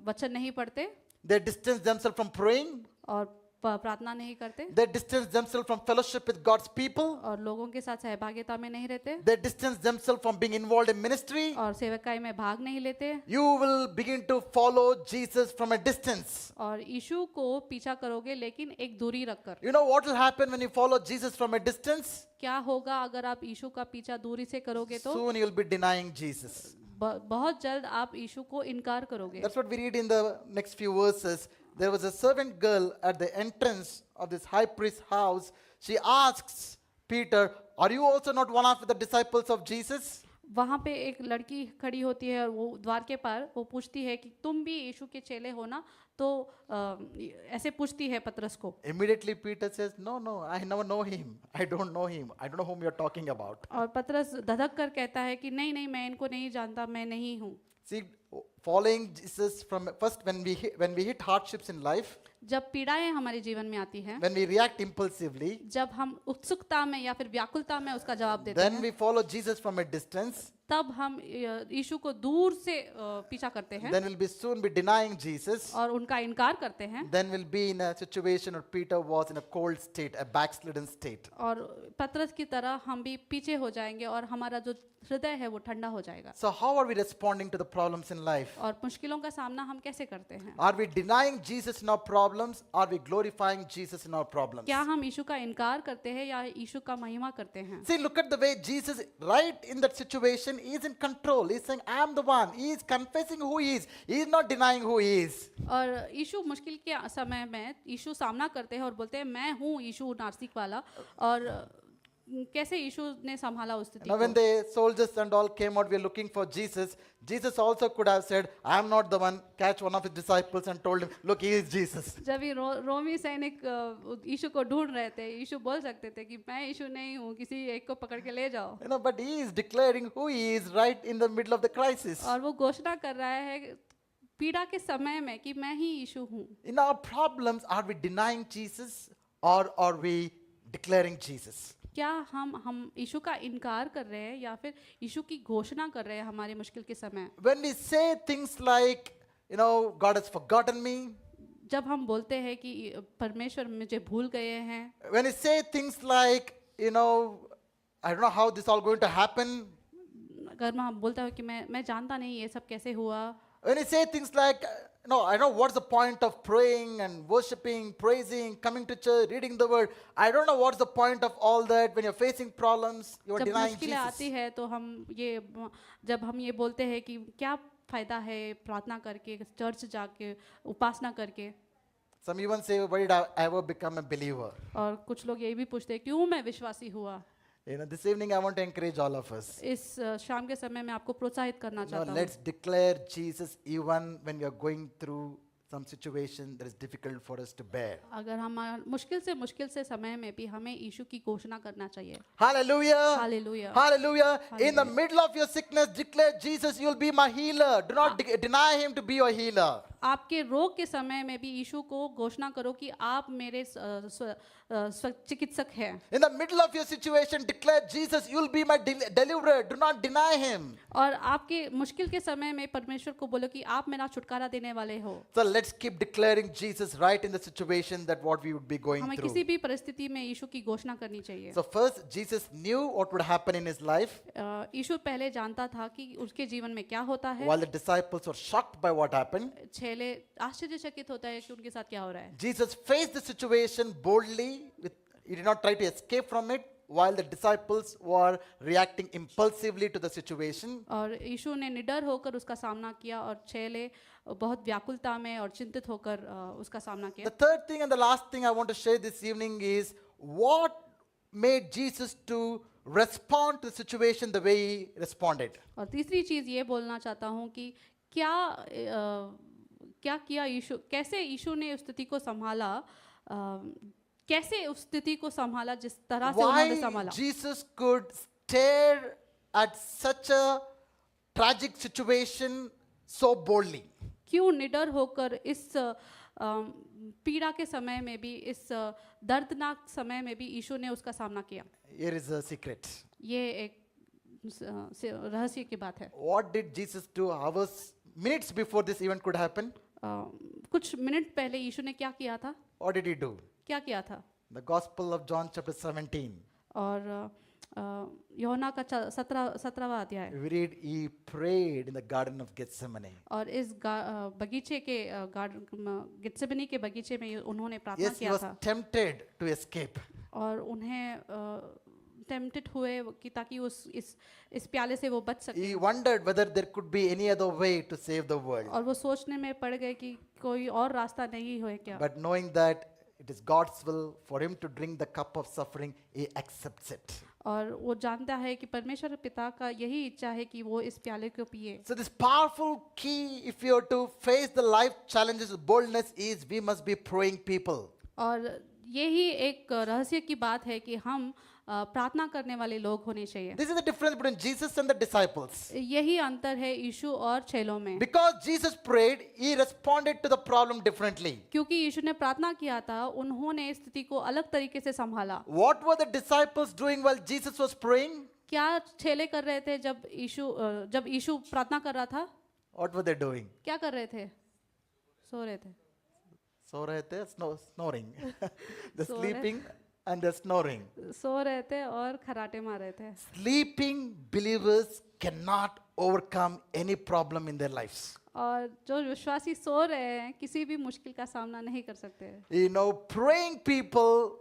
वचन नहीं पढ़ते They distance themselves from praying. और प्रार्थना नहीं करते They distance themselves from fellowship with God's people. और लोगों के साथ सहभागिता में नहीं रहते They distance themselves from being involved in ministry. और सेवकाई में भाग नहीं लेते You will begin to follow Jesus from a distance. और यीशु को पीछा करोगे लेकिन एक दूरी रखकर। You know what will happen when you follow Jesus from a distance? क्या होगा अगर आप यीशु का पीछा दूरी से करोगे तो Soon you will be denying Jesus. बहुत जल्द आप यीशु को इनकार करोगे। That's what we read in the next few verses. There was a servant girl at the entrance of this high priest's house. She asks Peter, "Are you also not one of the disciples of Jesus?" वहाँ पे एक लड़की खड़ी होती है और वो द्वार के पार वो पूछती है कि तुम भी यीशु के चेले हो ना? तो ऐसे पूछती है पतरस को। Immediately Peter says, "No, no, I never know him. I don't know him. I don't know whom you're talking about." और पतरस धधक कर कहता है कि नहीं नहीं मैं इनको नहीं जानता, मैं नहीं हूँ। See, following Jesus from first when we hit hardships in life, जब पीड़ाएं हमारे जीवन में आती हैं, when we react impulsively, जब हम उत्सुकता में या फिर व्याकुलता में उसका जवाब देते then हैं, we follow Jesus from a distance, तब हम यीशु को दूर से पीछा करते हैं then we'll be soon be denying Jesus. और उनका इनकार करते हैं। Then we'll be in a situation where Peter was in a cold state, a backslidden state. और पतरस की तरह हम भी पीछे हो जाएंगे और हमारा जो हृदय है वो ठंडा हो जाएगा। So how are we responding to the problems in life? और मुश्किलों का सामना हम कैसे करते हैं? Are we denying Jesus in our problems? Are we glorifying Jesus in our problems? क्या हम यीशु का इनकार करते हैं या यीशु का महिमा करते हैं? See, look at the way Jesus, right in that situation, he is in control. He's saying, "I am the one." He is confessing who he is. He is not denying who he is. और यीशु मुश्किल के समय में यीशु सामना करते हैं और बोलते हैं मैं हूँ यीशु नासिक वाला। और कैसे यीशु ने संभाला उस स्थिति Now, when को? the soldiers and all came out, we are looking for Jesus. Jesus also could have said, "I am not the one." Catch one of his disciples and told him, "Look, he is Jesus." जब ये रोमी सैनिक यीशु को ढूंढ रहे थे, यीशु बोल सकते थे कि मैं यीशु नहीं हूँ, किसी एक को पकड़ के ले जाओ। You know, but he is declaring who he is right in the middle of the crisis. और वो घोषणा कर रहा है पीड़ा के समय में कि मैं ही यीशु हूँ। In our problems, are we denying Jesus or are we declaring Jesus? क्या हम यीशु का इनकार कर रहे हैं या फिर यीशु की घोषणा कर रहे हैं हमारे मुश्किल के समय? When we say things like, you know, God has forgotten me, जब हम बोलते हैं कि परमेश्वर मुझे भूल गए हैं, when we say things like, you know, I don't know how this all going to happen, अगर हम बोलते हैं कि मैं जानता नहीं ये सब कैसे हुआ, when we say things like, no, I don't know what's the point of praying and worshiping, praising, coming to church, reading the word. I don't know what's the point of all that. When you're facing problems, you're जब denying मुश्किलें आती Jesus. है तो जब हम ये बोलते हैं कि क्या फायदा है प्रार्थना करके, चर्च जाके, उपासना करके, Some even say, "Why did I ever become a believer?" और कुछ लोग ये भी पूछते हैं क्यों मैं विश्वासी हुआ। You know, this evening I want to encourage all of us. इस शाम के समय में आपको प्रोत्साहित करना No, चाहता हूँ। let's declare Jesus even when we are going through some situation that is difficult for us to bear. अगर हम मुश्किल से समय में भी हमें यीशु की घोषणा करना चाहिए। Hallelujah. Hallelujah. Hallelujah. In the middle of your sickness, declare Jesus, you'll be my healer. Do not deny him to be your healer. आपके रोग के समय में भी यीशु को घोषणा करो कि आप मेरे चिकित्सक हैं। In the middle of your situation, declare Jesus, you'll be my deliverer. Do not deny him. और आपके मुश्किल के समय में परमेश्वर को बोलो कि आप मेरा छुटकारा देने वाले हो। So let's keep declaring Jesus right in the situation that what we would be going हमें through. किसी भी परिस्थिति में यीशु की घोषणा करनी चाहिए। So first, Jesus knew what would happen in his life, यीशु पहले जानता था कि उसके जीवन में क्या होता है। while the disciples were shocked by what happened. चेले आश्चर्यचकित होता है कि उनके साथ क्या हो रहा है। Jesus faced the situation boldly. He did not try to escape from it. while the disciples were reacting impulsively to the situation. और यीशु ने निडर होकर उसका सामना किया और चेले बहुत व्याकुलता में और चिंतित होकर उसका सामना किया। The third thing and the last thing I want to share this evening is what made Jesus to respond to the situation the way he responded. और तीसरी चीज़ ये बोलना चाहता हूँ कि क्या किया यीशु, कैसे यीशु ने उस स्थिति को संभाला, कैसे उस स्थिति को संभाला जिस तरह से उन्होंने Why संभाला। Jesus could stare at such a tragic situation so boldly. क्यों निडर होकर इस पीड़ा के समय में भी, इस दर्दनाक समय में भी यीशु ने उसका सामना किया। Here is a secret. ये एक रहस्य की बात है। What did Jesus do hours, minutes before this event could happen? कुछ मिनट पहले यीशु ने क्या किया था? What did he do? क्या किया था? The Gospel of John chapter 17. और यूहन्ना का 17वां अध्याय। We read he prayed in the garden of Gethsemane. और इस बगीचे के गित्सेमनी के बगीचे में उन्होंने प्रार्थना Yes, he किया was था tempted to escape. और उन्हें टेम्प्टेड हुए कि ताकि इस प्याले से वो बच सके। He wondered whether there could be any other way to save the world. और वो सोचने में पड़ गए कि कोई और रास्ता नहीं हो क्या। But knowing that it is God's will for him to drink the cup of suffering, he accepts it. और वो जानता है कि परमेश्वर पिता का यही इच्छा है कि वो इस प्याले को पिए। So this powerful key, if you are to face the life challenges with boldness, is we must be praying people. और यही एक रहस्य की बात है कि हम प्रार्थना करने वाले लोग होने चाहिए। This is the difference between Jesus and the disciples. यही अंतर है यीशु और चेलों में। Because Jesus prayed, he responded to the problem differently. क्योंकि यीशु ने प्रार्थना किया था, उन्होंने स्थिति को अलग तरीके से संभाला। What were the disciples doing while Jesus was praying? क्या चेले कर रहे थे जब यीशु प्रार्थना कर रहा था? What were they doing? क्या कर रहे थे? सो रहे थे। सो रहे थे, snoring. The सो रहे- sleeping and the snoring. सो रहे थे और खराटे मार रहे थे। Sleeping believers cannot overcome any problem in their lives. और जो विश्वासी सो रहे हैं किसी भी मुश्किल का सामना नहीं कर सकते। You know, praying people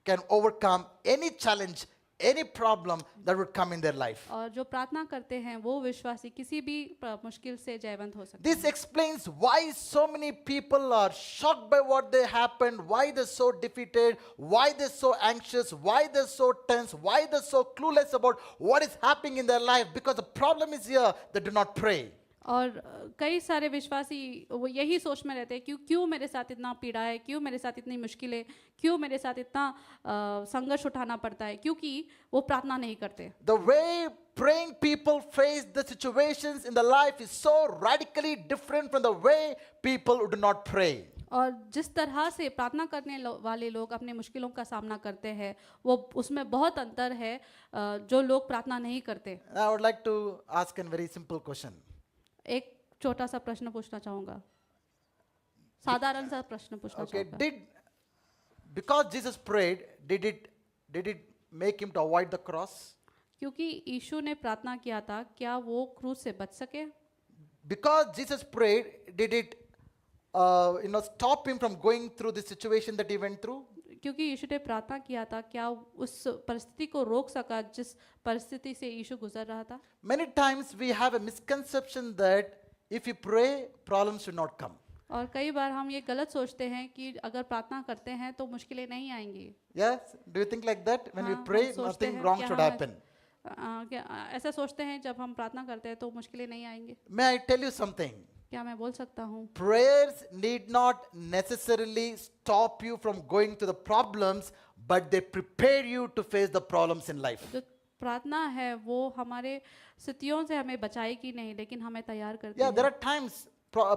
can overcome any challenge, any problem that would come in their life. और जो प्रार्थना करते हैं वो विश्वासी किसी भी मुश्किल से जयवंत हो सकते This explains why so many people are shocked by what they happened, why they're so defeated, why they're so anxious, why they're so tense, why they're so clueless about what is happening in their life, because the problem is here, they do not pray. और कई सारे विश्वासी वो यही सोच में रहते हैं क्यों मेरे साथ इतना पीड़ा है, क्यों मेरे साथ इतनी मुश्किलें, क्यों मेरे साथ इतना संघर्ष उठाना पड़ता है, क्योंकि वो प्रार्थना नहीं करते। The way praying people face the situations in the life is so radically different from the way people who do not pray. और जिस तरह से प्रार्थना करने वाले लोग अपने मुश्किलों का सामना करते हैं वो उसमें बहुत अंतर है जो लोग प्रार्थना नहीं करते। I would like to ask a very simple question. एक छोटा सा प्रश्न पूछना चाहूँगा, साधारण सा प्रश्न पूछना Okay, चाहूँगा। because Jesus prayed, did it make him to avoid the cross? क्योंकि यीशु ने प्रार्थना किया था, क्या वो क्रूस से बच सके? Because Jesus prayed, did it stop him from going through the situation that he went through? क्योंकि यीशु ने प्रार्थना किया था, क्या उस परिस्थिति को रोक सका जिस परिस्थिति से यीशु गुजर रहा था? Many times we have a misconception that if you pray, problems should not come. और कई बार हम ये गलत सोचते हैं कि अगर प्रार्थना करते हैं तो मुश्किलें नहीं आएंगी। Yes? Do you think like that? When we हाँ, pray, हम सोचते nothing हैं wrong कि should हमें- happen. ऐसा सोचते हैं जब हम प्रार्थना करते हैं तो मुश्किलें नहीं आएंगी। May I tell you something? क्या मैं बोल सकता हूँ? Prayers need not necessarily stop you from going to the problems, but they prepare you to face the problems in life. जो प्रार्थना है वो हमारे स्थितियों से हमें बचाएगी नहीं, लेकिन हमें तैयार करती Yeah, है। there are times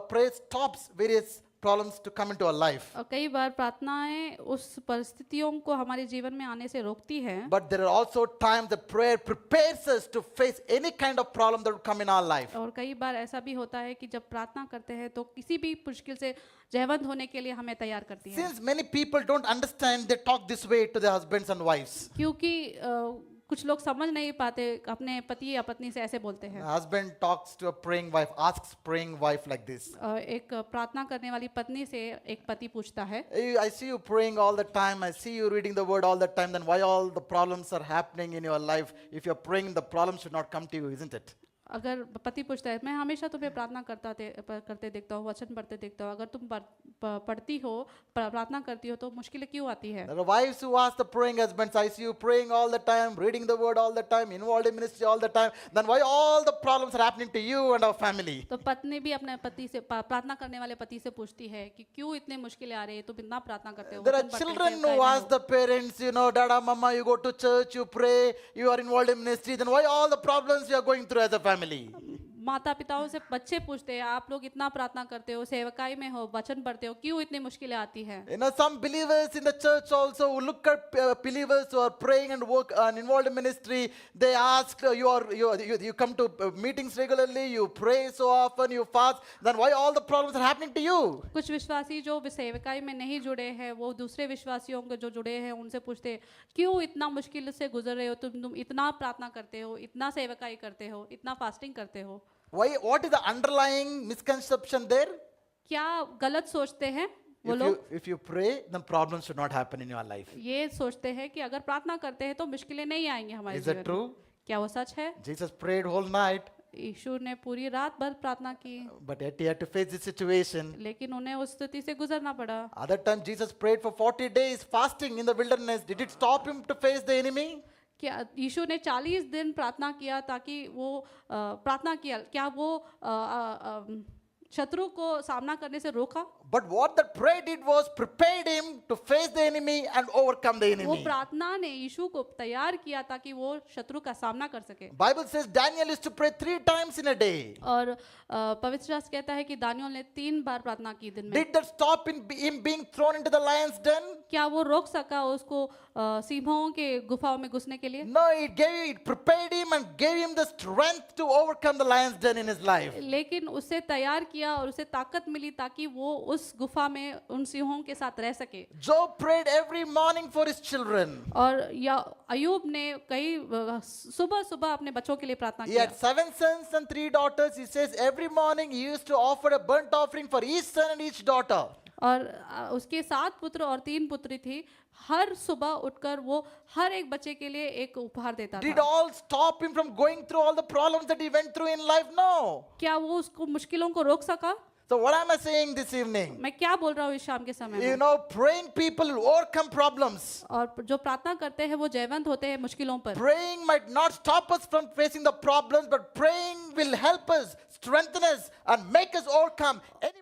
prayer stops various problems to come into our life. और कई बार प्रार्थनाएं उस परिस्थितियों को हमारे जीवन में आने से रोकती हैं। But there are also times that prayer prepares us to face any kind of problem that will come in our life. और कई बार ऐसा भी होता है कि जब प्रार्थना करते हैं तो किसी भी मुश्किल से जयवंत होने के लिए हमें तैयार करती है। Since many people don't understand, they talk this way to their husbands and wives. क्योंकि कुछ लोग समझ नहीं पाते, अपने पति या पत्नी से ऐसे बोलते A हैं। husband talks to a praying wife, asks praying wife like this. एक प्रार्थना करने वाली पत्नी से एक पति पूछता है, "Hey, I see you praying all the time. I see you reading the word all the time. Then why all the problems are happening in your life? If you're praying, the problems should not come to you, isn't it?" अगर पति पूछता है, मैं हमेशा तुम्हें प्रार्थना करते देखता हूँ, वचन पढ़ते देखता हूँ, अगर तुम पढ़ती हो, प्रार्थना करती हो, तो मुश्किलें क्यों आती है? There are wives who ask the praying husbands, "I see you praying all the time, reading the word all the time, involved in ministry all the time. Then why all the problems are happening to you and our family?" तो पत्नी भी अपने पति से प्रार्थना करने वाले पति से पूछती है कि क्यों इतने मुश्किलें आ रही है, तुम इतना प्रार्थना करते हो, There are वचन पढ़ते हो, children सेवकाई who में ask हो। the parents, Dada, Mama, you go to church, you pray, you are involved in ministry. Then why all the problems you are going through as a family? माता पिताओं से बच्चे पूछते हैं, आप लोग इतना प्रार्थना करते हो, सेवकाई में हो, वचन पढ़ते हो, क्यों इतनी मुश्किलें आती हैं? Some believers in the church also who look at believers who are praying and work and involved in ministry. They ask, you come to meetings regularly, you pray so often, you fast. Then why all the problems are happening to you? कुछ विश्वासी जो सेवकाई में नहीं जुड़े हैं, वो दूसरे विश्वासियों के जो जुड़े हैं उनसे पूछते हैं, क्यों इतना मुश्किल से गुजर रहे हो, तुम इतना प्रार्थना करते हो, इतना सेवकाई करते हो, इतना फास्टिंग करते हो? What is the underlying misconception there? क्या गलत सोचते हैं वो लोग? If you pray, then problems should not happen in your life. ये सोचते हैं कि अगर प्रार्थना करते हैं तो मुश्किलें नहीं आएंगी हमारे Is जीवन that में। true? क्या वो सच है? Jesus prayed whole night, यीशु ने पूरी रात भर प्रार्थना की, but yet he had to face the situation. लेकिन उन्हें उस स्थिति से गुजरना पड़ा। Other time Jesus prayed for 40 days fasting in the wilderness. Did it stop him to face the enemy? क्या यीशु ने 40 दिन प्रार्थना किया ताकि वो प्रार्थना किया, क्या वो शत्रु को सामना करने से रोका? But what that prayer did was prepared him to face the enemy and overcome the वो enemy. प्रार्थना ने यीशु को तैयार किया ताकि वो शत्रु का सामना कर सके। Bible says Daniel used to pray 3 times in a day. और पवित्र शास्त्र कहता है कि दानियोल ने 3 बार प्रार्थना की दिन में। Did that stop him being thrown into the lion's den? क्या वो रोक सका उसको सिंहों के गुफाओं में घुसने के लिए? No, it prepared him and gave him the strength to overcome the lion's den in his life. लेकिन उसे तैयार किया और उसे ताकत मिली ताकि वो उस गुफा में उन सिंहों के साथ रह सके। Job prayed every morning for his children. और या अयूब ने कई सुबह सुबह अपने बच्चों के लिए प्रार्थना He किया। had 7 sons and 3 daughters. He says every morning he used to offer a burnt offering for each son and each daughter. और उसके 7 पुत्र और 3 पुत्री थी। हर सुबह उठकर वो हर एक बच्चे के लिए एक उपहार देता Did था। all stop him from going through all the problems that he went through in life? No. क्या वो उसको मुश्किलों को रोक सका? So what am I saying this evening? मैं क्या बोल रहा हूँ इस शाम के समय में? Praying people will overcome problems. और जो प्रार्थना करते हैं वो जयवंत होते हैं मुश्किलों पर। Praying might not stop us from facing the problems, but praying will help us, strengthen us, and make us overcome any.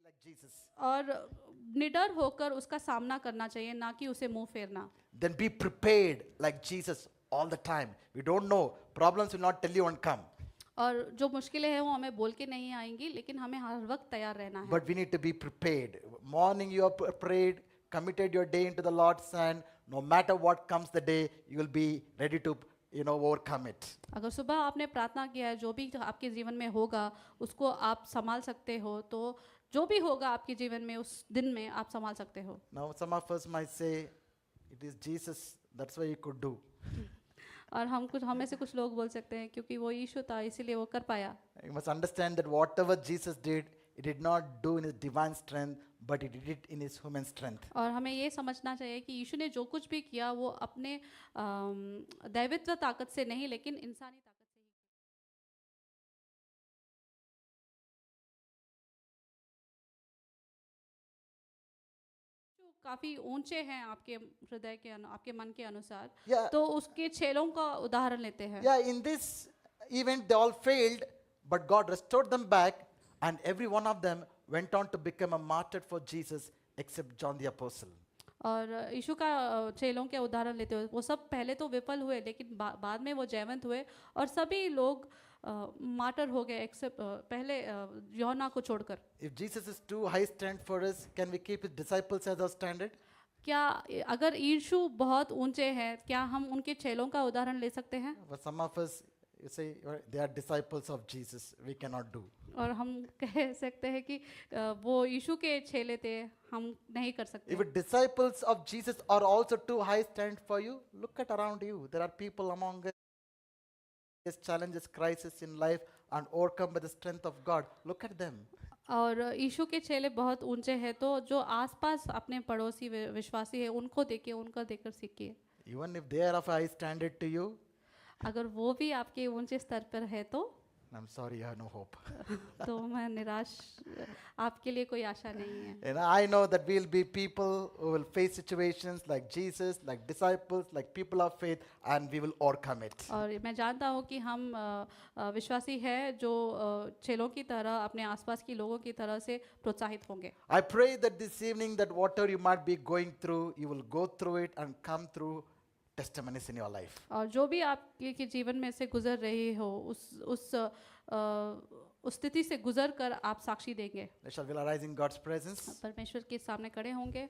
Like Jesus. और निडर होकर उसका सामना करना चाहिए, ना कि उसे मुंह फेरना। Then be prepared like Jesus all the time. We don't know. Problems will not tell you and come. और जो मुश्किलें हैं वो हमें बोल के नहीं आएंगी, लेकिन हमें हर वक्त तैयार रहना है। But we need to be prepared. Morning you are prayed, committed your day into the Lord's hand. No matter what comes the day, you will be ready to overcome it. अगर सुबह आपने प्रार्थना किया है, जो भी आपके जीवन में होगा उसको आप संभाल सकते हो, तो जो भी होगा आपके जीवन में उस दिन में आप संभाल सकते हो। Now some of us might say, it is Jesus, that's why he could do. और हमें से कुछ लोग बोल सकते हैं क्योंकि वो यीशु था इसीलिए वो कर पाया। You must understand that whatever Jesus did, he did not do in his divine strength, but he did it in his human strength. और हमें ये समझना चाहिए कि यीशु ने जो कुछ भी किया वो अपने दैवित्व ताकत से नहीं, लेकिन इंसानी ताकत काफी ऊंचे हैं आपके हृदय के आपके मन के अनुसार, Yeah. तो उसके छेलों का उदाहरण लेते हैं। Yeah, in this event, they all failed, but God restored them back, and every one of them went on to become a martyr for Jesus, except John the Apostle. और यीशु का चेलों के उदाहरण लेते हुए वो सब पहले तो विफल हुए, लेकिन बाद में वो जयवंत हुए और सभी लोग मार्टर हो गए, एक्सेप्ट पहले यूहन्ना को छोड़कर। If Jesus is too high stand for us, can we keep his disciples as our standard? क्या अगर यीशु बहुत ऊंचे हैं, क्या हम उनके चेलों का उदाहरण ले सकते हैं? For some of us, you say they are disciples of Jesus. We cannot do. और हम कह सकते हैं कि वो यीशु के चेले थे, हम नहीं कर सकते। If disciples of Jesus are also too high stand for you, look at around you. There are people among us challenges, crisis in life, and overcome by the strength of God. Look at them. और यीशु के चेले बहुत ऊंचे हैं, तो जो आसपास अपने पड़ोसी विश्वासी है उनको देखिए, उनका देखकर सीखिए। Even if they are of high standard to you, अगर वो भी आपके ऊंचे स्तर पर है तो I'm sorry, you have no hope. तो मैं निराश, आपके लिए कोई आशा नहीं है। And I know that we'll be people who will face situations like Jesus, like disciples, like people of faith, and we will overcome it. और मैं जानता हूँ कि हम विश्वासी हैं जो चेलों की तरह अपने आसपास की लोगों की तरह से प्रोत्साहित होंगे। I pray that this evening, that whatever you might be going through, you will go through it and come through testimonies in your life. और जो भी आपके के जीवन में से गुजर रही हो, उस स्थिति से गुजर कर आप साक्षी देंगे। Shall we arise in God's presence? परमेश्वर के सामने खड़े होंगे।